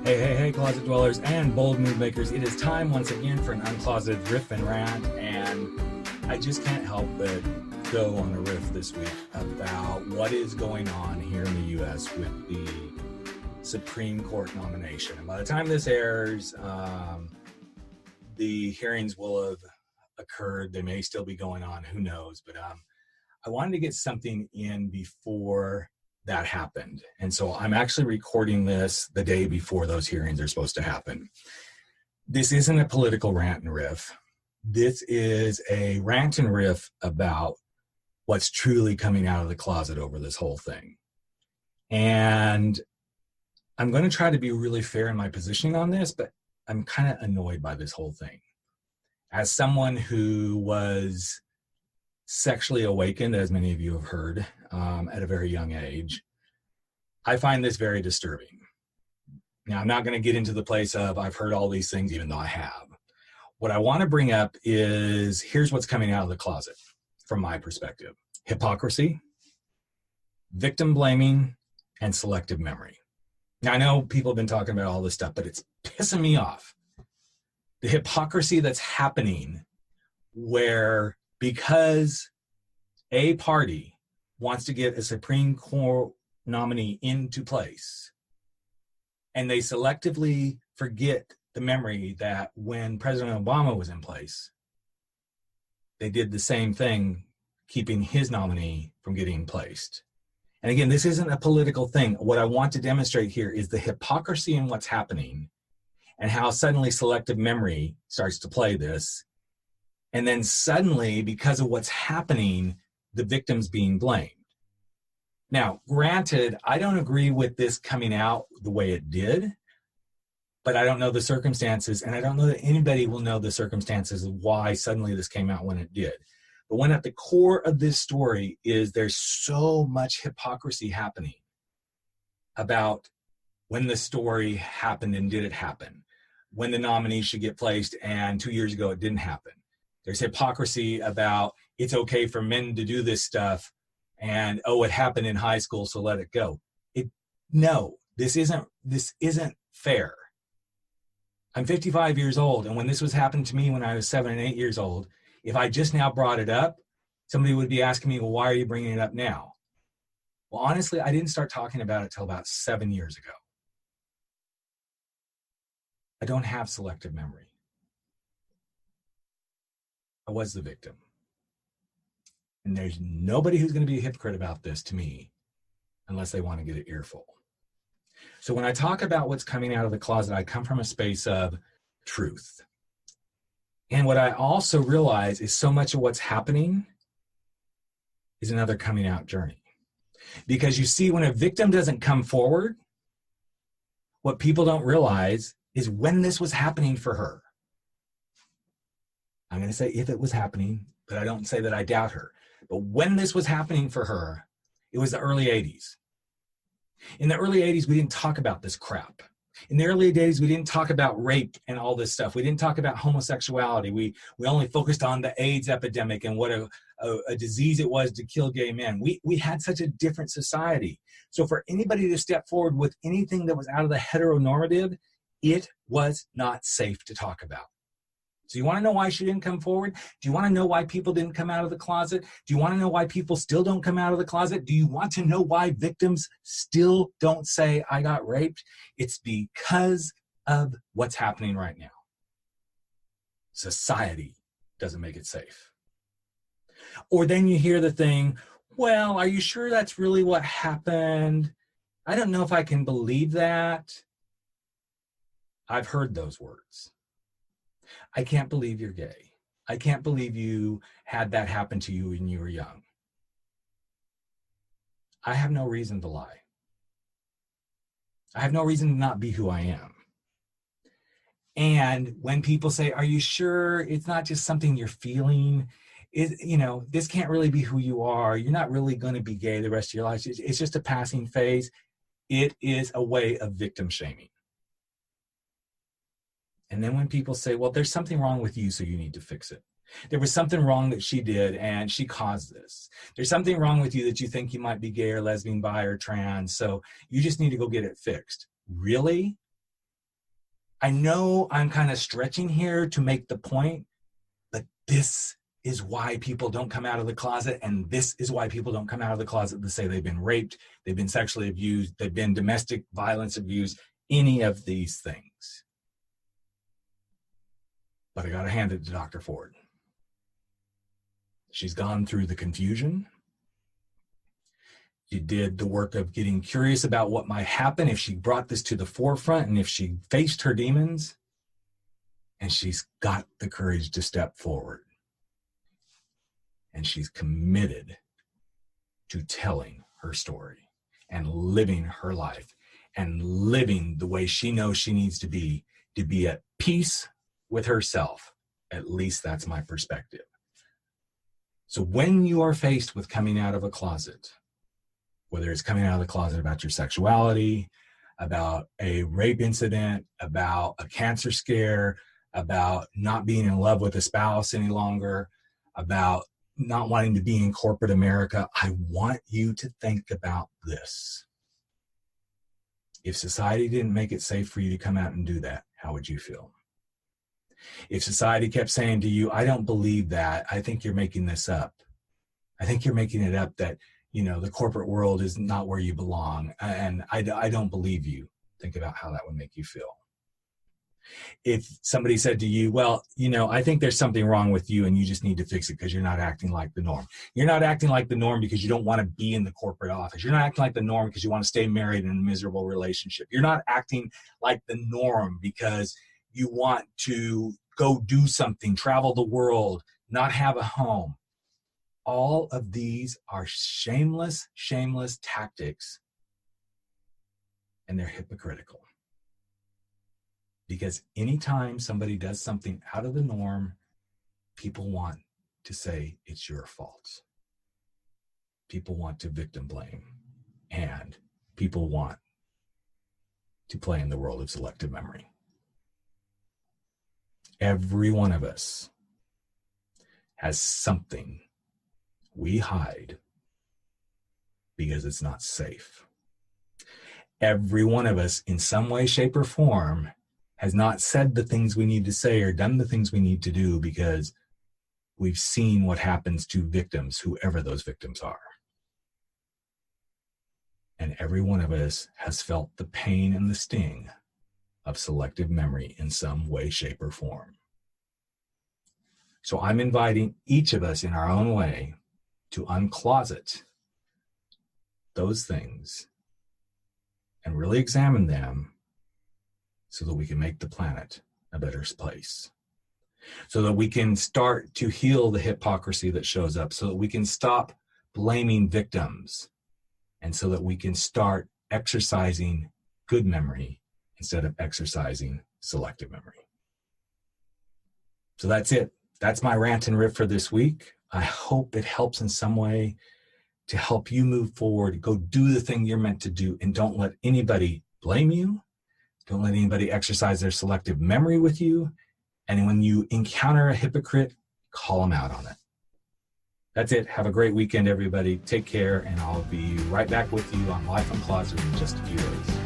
Hey, closet dwellers and bold mood makers. It is time once again for an uncloseted riff and rant, and I just can't help but go on a riff this week about what is going on here in the U.S. with the Supreme Court nomination. And by the time this airs, the hearings will have occurred. They may still be going on, who knows, but I wanted to get something in before that happened. And so I'm actually recording this the day before those hearings are supposed to happen. This isn't a political rant and riff. This is a rant and riff about what's truly coming out of the closet over this whole thing. And I'm going to try to be really fair in my positioning on this, but I'm kind of annoyed by this whole thing. As someone who was sexually awakened, as many of you have heard, at a very young age, I find this very disturbing. Now, I'm not going to get into the place of I've heard all these things, even though I have. What I want to bring up is here's what's coming out of the closet from my perspective. Hypocrisy, victim blaming, and selective memory. Now, I know people have been talking about all this stuff, but it's pissing me off. The hypocrisy that's happening where because a party wants to get a Supreme Court nominee into place, and they selectively forget the memory that when President Obama was in place, they did the same thing, keeping his nominee from getting placed. And again, this isn't a political thing. What I want to demonstrate here is the hypocrisy in what's happening and how suddenly selective memory starts to play this. And then suddenly, because of what's happening, the victim's being blamed. Now, granted, I don't agree with this coming out the way it did, but I don't know the circumstances, and I don't know that anybody will know the circumstances of why suddenly this came out when it did. But when at the core of this story is there's so much hypocrisy happening about when the story happened and did it happen, when the nominee should get placed and 2 years ago it didn't happen. There's hypocrisy about it's okay for men to do this stuff and, oh, it happened in high school, so let it go. No, this isn't fair. I'm 55 years old, and when this was happening to me when I was 7 and 8 years old, if I just now brought it up, somebody would be asking me, well, why are you bringing it up now? Well, honestly, I didn't start talking about it till about 7 years ago. I don't have selective memory. I was the victim. And there's nobody who's going to be a hypocrite about this to me unless they want to get an earful. So when I talk about what's coming out of the closet, I come from a space of truth. And what I also realize is so much of what's happening is another coming out journey. Because you see, when a victim doesn't come forward, what people don't realize is when this was happening for her. I'm going to say if it was happening, but I don't say that I doubt her. But when this was happening for her, it was the early 80s. In the early 80s, we didn't talk about this crap. In the early days, we didn't talk about rape and all this stuff. We didn't talk about homosexuality. We only focused on the AIDS epidemic and what a disease it was to kill gay men. We had such a different society. So for anybody to step forward with anything that was out of the heteronormative, it was not safe to talk about. So you want to know why she didn't come forward? Do you want to know why people didn't come out of the closet? Do you want to know why people still don't come out of the closet? Do you want to know why victims still don't say, I got raped? It's because of what's happening right now. Society doesn't make it safe. Or then you hear the thing, well, are you sure that's really what happened? I don't know if I can believe that. I've heard those words. I can't believe you're gay. I can't believe you had that happen to you when you were young. I have no reason to lie. I have no reason to not be who I am. And when people say, are you sure it's not just something you're feeling? This can't really be who you are. You're not really going to be gay the rest of your life. It's just a passing phase. It is a way of victim shaming. And then when people say, well, there's something wrong with you, so you need to fix it. There was something wrong that she did, and she caused this. There's something wrong with you that you think you might be gay or lesbian, bi, or trans, so you just need to go get it fixed. Really? I know I'm kind of stretching here to make the point, but this is why people don't come out of the closet, and this is why people don't come out of the closet to say they've been raped, they've been sexually abused, they've been domestic violence abused, any of these things. But I got to hand it to Dr. Ford. She's gone through the confusion. She did the work of getting curious about what might happen if she brought this to the forefront and if she faced her demons. And she's got the courage to step forward. And she's committed to telling her story and living her life and living the way she knows she needs to be at peace with herself. At least that's my perspective. So when you are faced with coming out of a closet, whether it's coming out of the closet about your sexuality, about a rape incident, about a cancer scare, about not being in love with a spouse any longer, about not wanting to be in corporate America, I want you to think about this. If society didn't make it safe for you to come out and do that, how would you feel? If society kept saying to you, I don't believe that, I think you're making this up. I think you're making it up that, the corporate world is not where you belong, and I don't believe you. Think about how that would make you feel. If somebody said to you, well, I think there's something wrong with you and you just need to fix it because you're not acting like the norm. You're not acting like the norm because you don't want to be in the corporate office. You're not acting like the norm because you want to stay married in a miserable relationship. You're not acting like the norm because you want to go do something, travel the world, not have a home. All of these are shameless tactics, and they're hypocritical. Because anytime somebody does something out of the norm, people want to say it's your fault. People want to victim blame, and people want to play in the world of selective memory. Every one of us has something we hide because it's not safe. Every one of us, in some way, shape, or form, has not said the things we need to say or done the things we need to do because we've seen what happens to victims, whoever those victims are. And every one of us has felt the pain and the sting of selective memory in some way, shape, or form. So I'm inviting each of us in our own way to uncloset those things and really examine them so that we can make the planet a better place. So that we can start to heal the hypocrisy that shows up, so that we can stop blaming victims, and so that we can start exercising good memory instead of exercising selective memory. So that's it. That's my rant and riff for this week. I hope it helps in some way to help you move forward. Go do the thing you're meant to do, and don't let anybody blame you. Don't let anybody exercise their selective memory with you. And when you encounter a hypocrite, call them out on it. That's it. Have a great weekend, everybody. Take care, and I'll be right back with you on Life Uncloseted in just a few days.